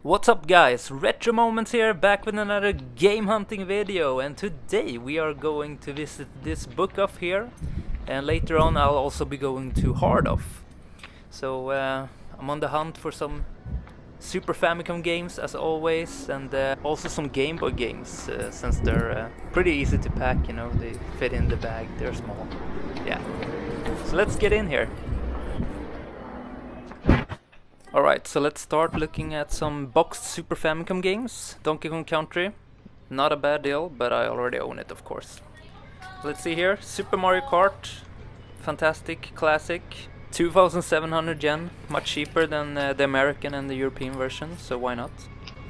What's up guys, Retro Moments here, back with another game hunting video, and today we are going to visit this book off here, and later on I'll also be going to hard off. So I'm on the hunt for some Super Famicom games as always, and also some Game Boy games, since they're pretty easy to pack, you know, they fit in the bag, they're small. Yeah, so let's get in here. Alright, so let's start looking at some boxed Super Famicom games. Donkey Kong Country, not a bad deal, but I already own it, of course. Let's see here, Super Mario Kart, fantastic, classic, 2,700 yen, much cheaper than the American and the European version, so why not?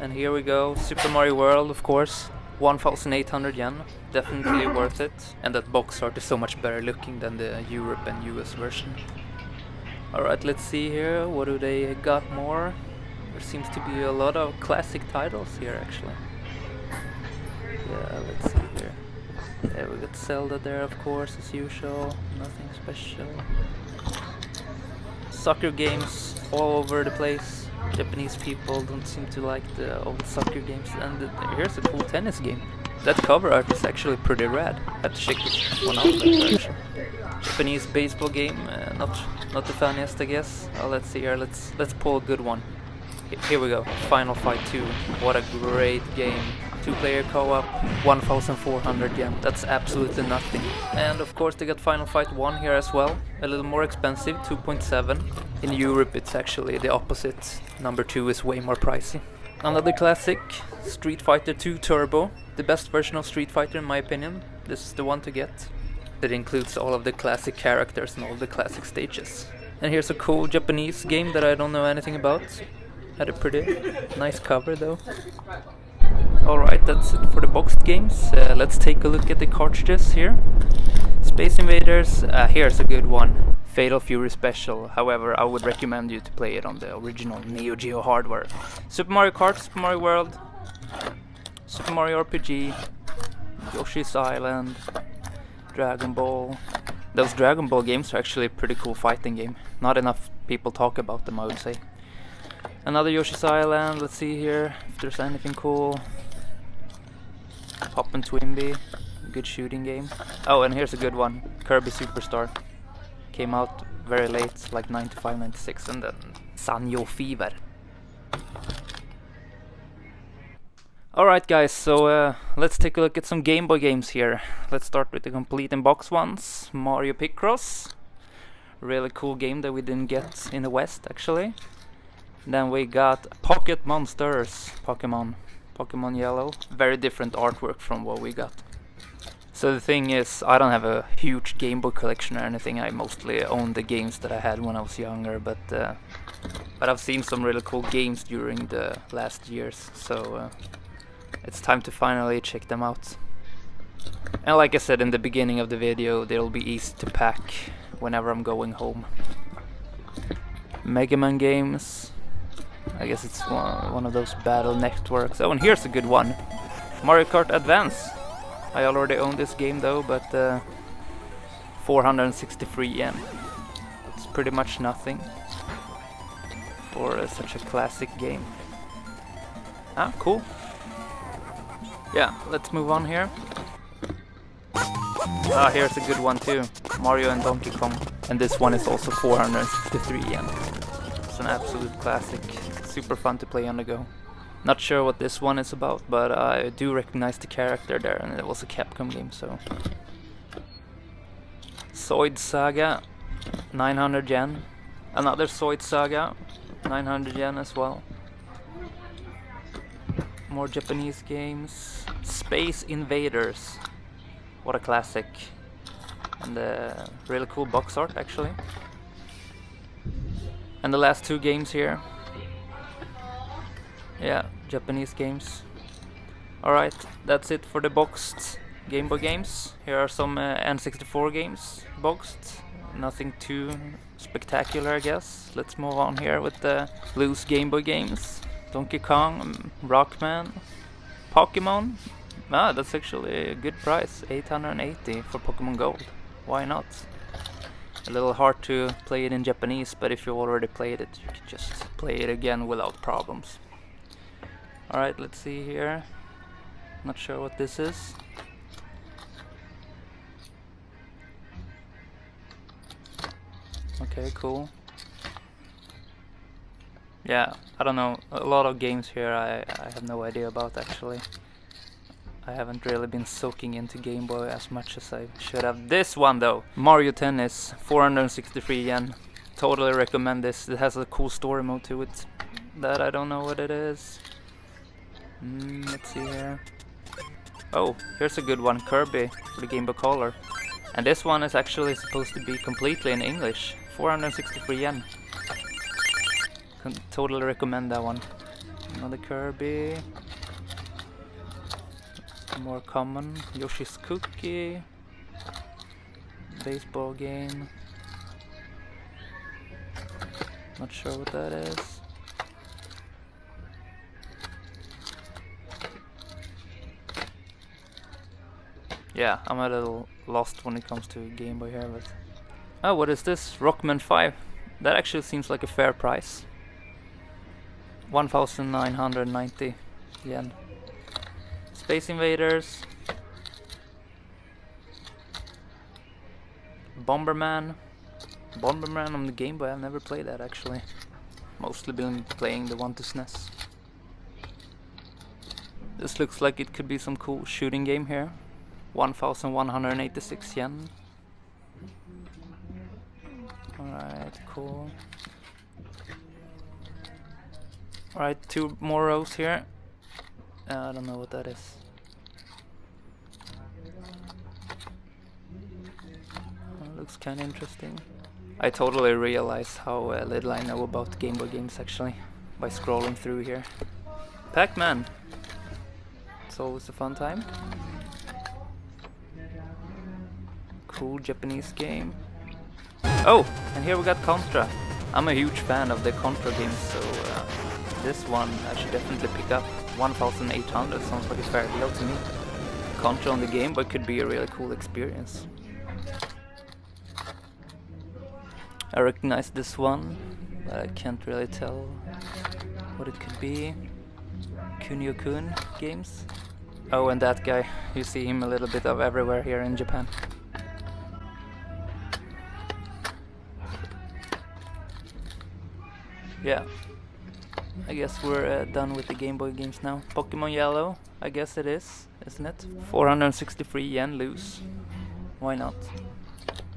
And here we go, Super Mario World, of course, 1,800 yen, definitely worth it. And that box art is so much better looking than the Europe and US version. Alright, let's see here, what do they got more? There seems to be a lot of classic titles here actually. Yeah, let's see here. Yeah, we got Zelda there of course, as usual, nothing special. Soccer games all over the place. Japanese people don't seem to like the old soccer games, and here's a cool tennis game. That cover art is actually pretty rad. Had to check this one out later actually. Japanese baseball game, not the funniest I guess. Let's see here, let's pull a good one. Here we go, Final Fight 2. What a great game. 2-player co-op, 1,400 yen. That's absolutely nothing. And of course they got Final Fight 1 here as well. A little more expensive, 2.7. In Europe it's actually the opposite. Number 2 is way more pricey. Another classic, Street Fighter 2 Turbo. The best version of Street Fighter in my opinion. This is the one to get. It includes all of the classic characters and all the classic stages. And here's a cool Japanese game that I don't know anything about. Had a pretty nice cover though. Alright, that's it for the boxed games. Let's take a look at the cartridges here. Space Invaders, here's a good one. Fatal Fury Special, however I would recommend you to play it on the original NEO-GEO hardware. Super Mario Kart, Super Mario World, Super Mario RPG, Yoshi's Island, Dragon Ball. Those Dragon Ball games are actually a pretty cool fighting game. Not enough people talk about them, I would say. Another Yoshi's Island, let's see here if there's anything cool. Hop and Twimby, good shooting game. Oh, and here's a good one, Kirby Superstar. Came out very late, like 95, 96, and then Sanyo Fever. Alright guys, so let's take a look at some Game Boy games here. Let's start with the complete in-box ones. Mario Picross. Really cool game that we didn't get in the West actually. Then we got Pocket Monsters, Pokemon Yellow. Very different artwork from what we got. So the thing is, I don't have a huge Game Boy collection or anything. I mostly own the games that I had when I was younger, but I've seen some really cool games during the last years, so it's time to finally check them out. And like I said in the beginning of the video, they'll be easy to pack whenever I'm going home. Mega Man games. I guess it's one of those battle networks. Oh, and here's a good one. Mario Kart Advance. I already own this game though, but 463 yen. It's pretty much nothing for such a classic game. Ah, cool. Yeah, let's move on here. Ah, here's a good one too. Mario and Donkey Kong. And this one is also 463 yen. It's an absolute classic. Super fun to play on the go. Not sure what this one is about, but I do recognize the character there, and it was a Capcom game, so. Zoid Saga, 900 yen. Another Zoid Saga, 900 yen as well. More Japanese games. Space Invaders. What a classic. And really cool box art actually. And the last two games here. Yeah, Japanese games. Alright, that's it for the boxed Game Boy games. Here are some N64 games boxed. Nothing too spectacular I guess. Let's move on here with the loose Game Boy games. Donkey Kong, Rockman, Pokemon. Ah, that's actually a good price, 880 for Pokemon Gold. Why not? A little hard to play it in Japanese, but if you already played it, you can just play it again without problems. Alright, let's see here. Not sure what this is. Okay, cool. Yeah, I don't know. A lot of games here I have no idea about actually. I haven't really been soaking into Game Boy as much as I should have. This one though, Mario Tennis, 463 yen. Totally recommend this. It has a cool story mode to it. That I don't know what it is. Let's see here. Oh, here's a good one, Kirby for the Game Boy Color. And this one is actually supposed to be completely in English. 463 yen. Can totally recommend that one. Another Kirby. More common, Yoshi's Cookie, baseball game. Not sure what that is. Yeah, I'm a little lost when it comes to Game Boy here, but... Oh, what is this? Rockman 5. That actually seems like a fair price. 1,990 yen. Space Invaders, Bomberman on the Game Boy. I've never played that actually. Mostly been playing the one to SNES. This looks like it could be some cool shooting game here. 1,186 yen. Alright, cool. Alright, 2 more rows here. I don't know what that is. Looks kind of interesting. I totally realize how little I know about Game Boy games actually by scrolling through here. Pac-Man! It's always a fun time. Cool Japanese game. Oh! And here we got Contra. I'm a huge fan of the Contra games, so this one I should definitely pick up. 1,800 sounds like a fair deal to me. Contra on the Game Boy could be a really cool experience. I recognize this one, but I can't really tell what it could be. Kunio-kun games. Oh, and that guy. You see him a little bit of everywhere here in Japan. Yeah. I guess we're done with the Game Boy games now. Pokemon Yellow, I guess it is, isn't it? 463 yen loose. Why not?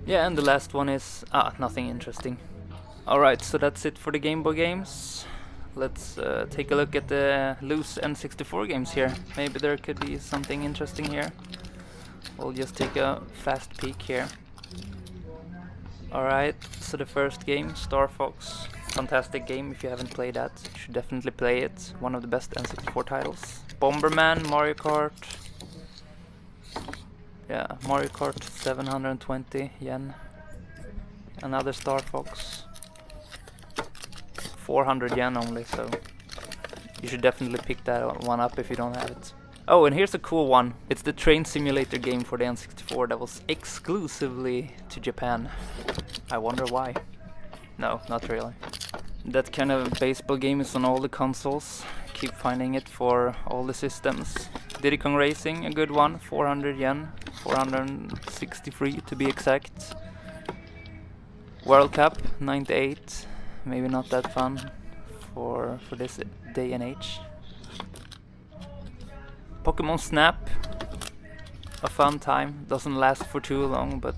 Yeah, and the last one is... nothing interesting. Alright, so that's it for the Game Boy games. Let's take a look at the loose N64 games here. Maybe there could be something interesting here. We'll just take a fast peek here. Alright, so the first game, Star Fox. Fantastic game. If you haven't played that, you should definitely play it. One of the best N64 titles. Bomberman, Mario Kart. Yeah, Mario Kart, 720 yen. Another Star Fox. 400 yen only, so you should definitely pick that one up if you don't have it. Oh, and here's a cool one. It's the train simulator game for the N64 that was exclusively to Japan. I wonder why. No, not really. That kind of baseball game is on all the consoles. Keep finding it for all the systems. Diddy Kong Racing, a good one, 400 yen, 463 to be exact. World Cup, 98, maybe not that fun for this day and age. Pokemon Snap, a fun time, doesn't last for too long, but...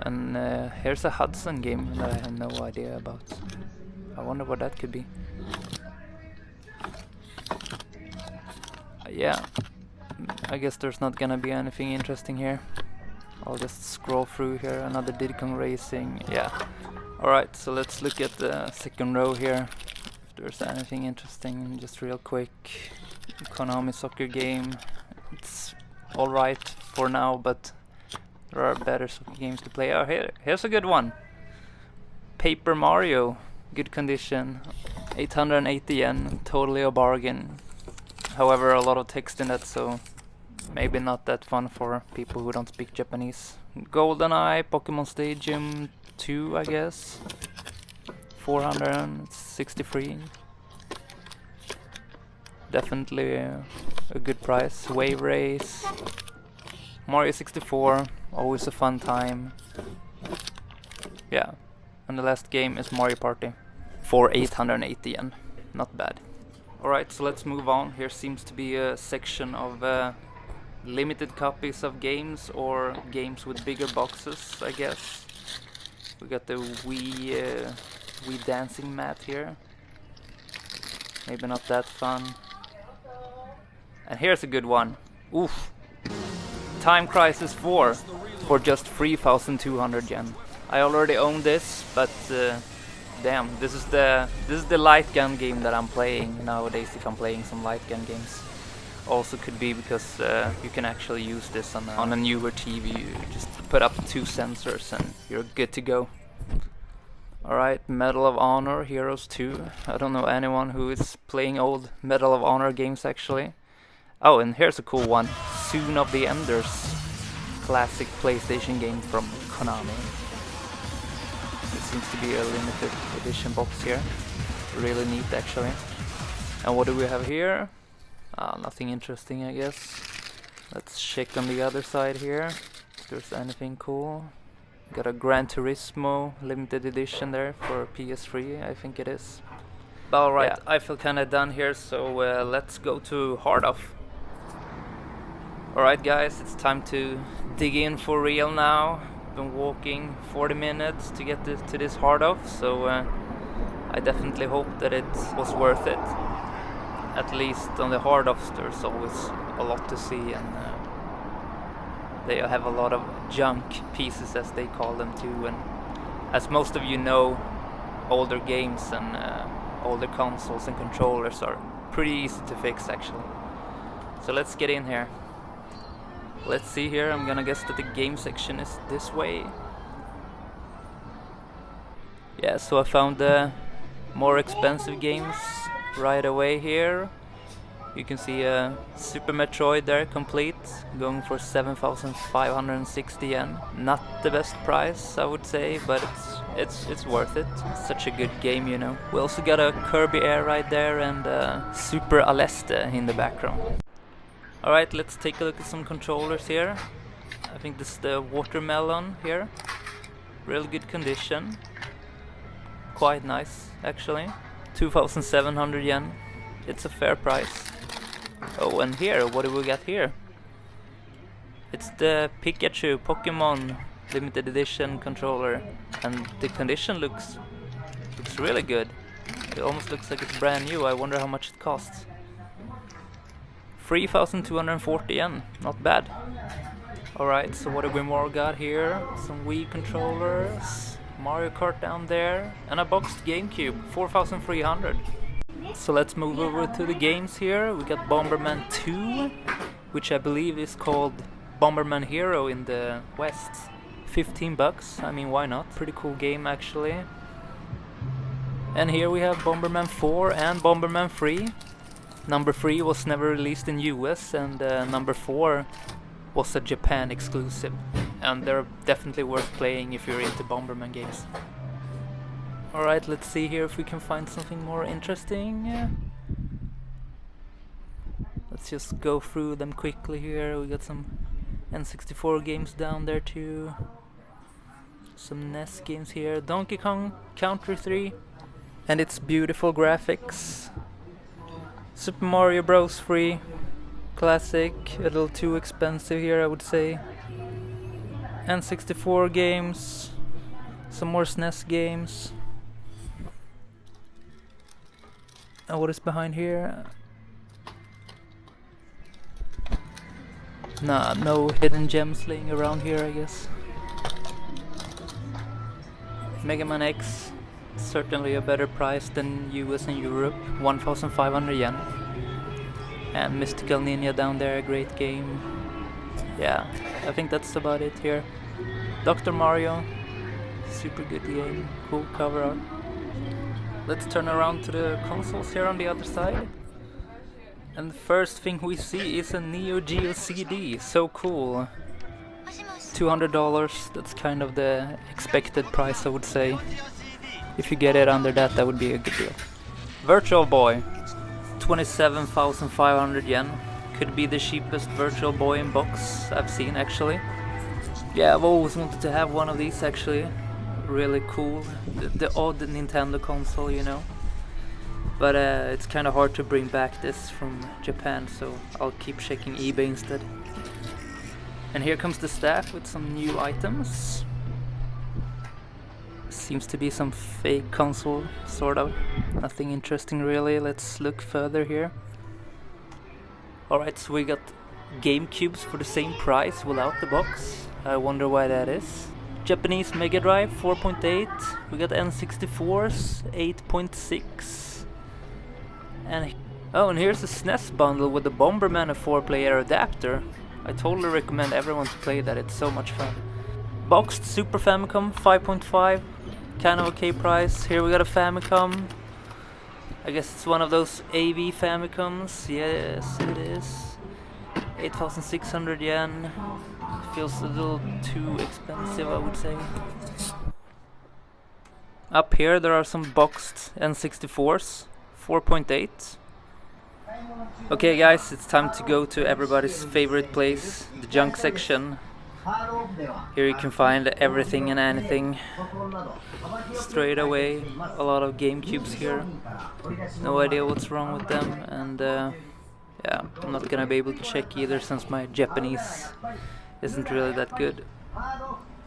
And here's a Hudson game that I have no idea about. I wonder what that could be. Yeah, I guess there's not gonna be anything interesting here. I'll just scroll through here. Another Diddy Kong Racing. Yeah. Alright, so let's look at the second row here. If there's anything interesting, just real quick. Konami soccer game. It's alright for now, but there are better soccer games to play. Oh, here's a good one. Paper Mario. Good condition. 880 yen. Totally a bargain. However, a lot of text in that, so maybe not that fun for people who don't speak Japanese. GoldenEye, Pokemon Stadium 2, I guess. 463. Definitely a good price. Wave Race, Mario 64, always a fun time. Yeah, and the last game is Mario Party for 880 yen. Not bad. Alright, so let's move on. Here seems to be a section of limited copies of games or games with bigger boxes, I guess. We got the Wii dancing mat here. Maybe not that fun. And here's a good one. Oof. Time Crisis 4 for just 3,200 yen. I already own this, but damn, this is the light gun game that I'm playing nowadays. If I'm playing some light gun games, also could be because you can actually use this on a newer TV. You just put up 2 sensors and you're good to go. Alright, Medal of Honor Heroes 2. I don't know anyone who is playing old Medal of Honor games actually. Oh, and here's a cool one. Soon of the Enders. Classic PlayStation game from Konami. It seems to be a limited edition box here. Really neat actually. And what do we have here? Nothing interesting, I guess. Let's check on the other side here if there's anything cool. Got a Gran Turismo limited edition there for PS3, I think it is. Alright, yeah. I feel kinda done here, so let's go to Hard Off. Alright guys, it's time to dig in for real now. Been walking 40 minutes to get to this Hard Off, so I definitely hope that it was worth it. At least on the Hard Offs there's always a lot to see, and they have a lot of junk pieces, as they call them too. And as most of you know, older games and older consoles and controllers are pretty easy to fix actually. So let's get in here. Let's see here. I'm gonna guess that the game section is this way. Yeah, so I found the more expensive games right away here. You can see a Super Metroid there, complete, going for 7,560 yen. Not the best price, I would say, but it's worth it. It's such a good game, you know. We also got a Kirby Air right there and Super Aleste in the background. Alright, let's take a look at some controllers here. I think this is the Watermelon here. Really good condition. Quite nice, actually. 2,700 yen. It's a fair price. Oh, and here, what do we got here? It's the Pikachu Pokemon limited edition controller, and the condition looks really good. It almost looks like it's brand new. I wonder how much it costs. 3,240 yen, not bad. Alright, so what have we more got here? Some Wii controllers, Mario Kart down there, and a boxed GameCube, 4,300. So let's move over to the games here. We got Bomberman 2, which I believe is called Bomberman Hero in the West. 15 bucks, I mean, why not? Pretty cool game actually. And here we have Bomberman 4 and Bomberman 3. Number 3 was never released in US, and number 4 was a Japan exclusive. And they're definitely worth playing if you're into Bomberman games. Alright, let's see here if we can find something more interesting. Let's just go through them quickly here. We got some N64 games down there too. Some NES games here. Donkey Kong Country 3 and its beautiful graphics. Super Mario Bros. 3 classic, a little too expensive here I would say. N64 games, some more SNES games. And what is behind here? Nah, no hidden gems laying around here, I guess. Mega Man X, certainly a better price than US and Europe, 1,500 yen. And Mystical Ninja down there, a great game. Yeah, I think that's about it here. Dr. Mario, super good game, cool cover art. Let's turn around to the consoles here on the other side. And the first thing we see is a NEO-GEO CD, so cool. $200, that's kind of the expected price I would say. If you get it under that, that would be a good deal. Virtual Boy, 27,500 yen. Could be the cheapest Virtual Boy in box I've seen actually. Yeah, I've always wanted to have one of these actually. Really cool. The odd Nintendo console, you know. But it's kind of hard to bring back this from Japan, so I'll keep checking eBay instead. And here comes the staff with some new items. Seems to be some fake console, sort of. Nothing interesting really. Let's look further here. Alright, so we got GameCubes for the same price without the box. I wonder why that is. Japanese Mega Drive 4.8. We got N64s 8.6. And oh, and here's a SNES bundle with the Bomberman 4-player adapter. I totally recommend everyone to play that, it's so much fun. Boxed Super Famicom 5.5, kind of okay price. Here we got a Famicom. I guess it's one of those AV Famicoms. Yes, it is. 8,600 yen. Feels a little too expensive, I would say. Up here there are some boxed N64s. 4.8. Okay guys, it's time to go to everybody's favorite place, the junk section. Here you can find everything and anything. Straight away, a lot of GameCubes here. No idea what's wrong with them, and yeah, I'm not gonna be able to check either since my Japanese isn't really that good.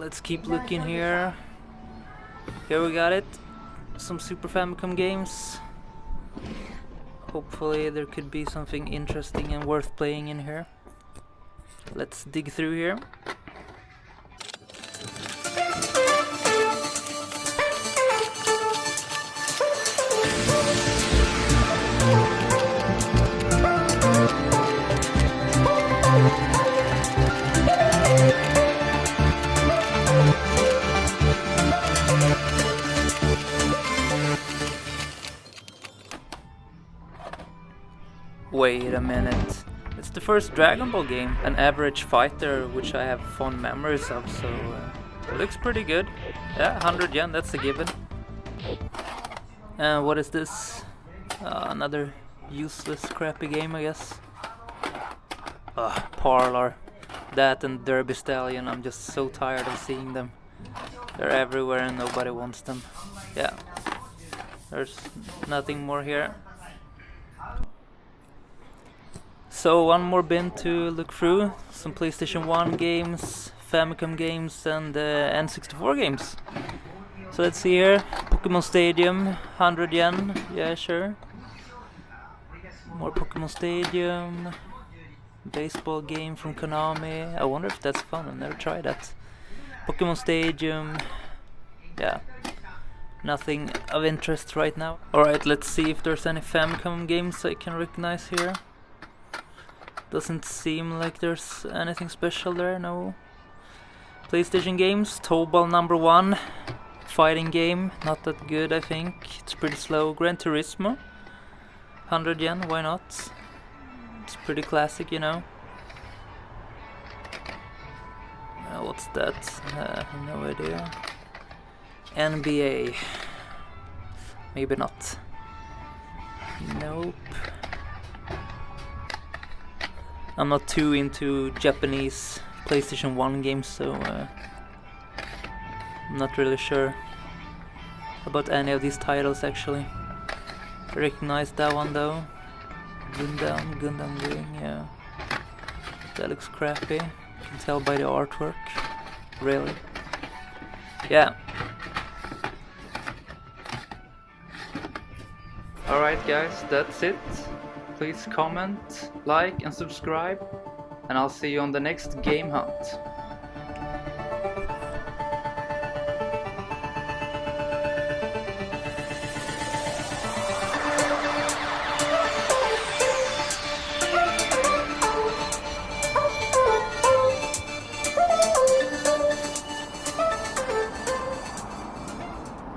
Let's keep looking here. Here we got it. Some Super Famicom games. Hopefully there could be something interesting and worth playing in here. Let's dig through here. Wait a minute. It's the first Dragon Ball game, an average fighter, which I have fond memories of, so it looks pretty good. Yeah, 100 yen, that's a given. What is this? Another useless, crappy game, I guess. Parlor. That and Derby Stallion, I'm just so tired of seeing them. They're everywhere and nobody wants them. Yeah. There's nothing more here. So one more bin to look through, some PlayStation 1 games, Famicom games and N64 games. So let's see here, Pokemon Stadium, 100 yen, yeah sure. More Pokemon Stadium, baseball game from Konami, I wonder if that's fun, I've never tried that. Pokemon Stadium, yeah, nothing of interest right now. Alright, let's see if there's any Famicom games I can recognize here. Doesn't seem like there's anything special there, no. PlayStation games, Tobal #1, fighting game, not that good I think, it's pretty slow. Gran Turismo, 100 yen, why not? It's pretty classic, you know. What's that? No idea. NBA, maybe not. Nope. I'm not too into Japanese PlayStation 1 games, so I'm not really sure about any of these titles actually. I recognize that one though. Gundam Wing, yeah. That looks crappy. You can tell by the artwork. Really. Yeah. Alright guys, that's it. Please comment, like and subscribe, and I'll see you on the next game hunt.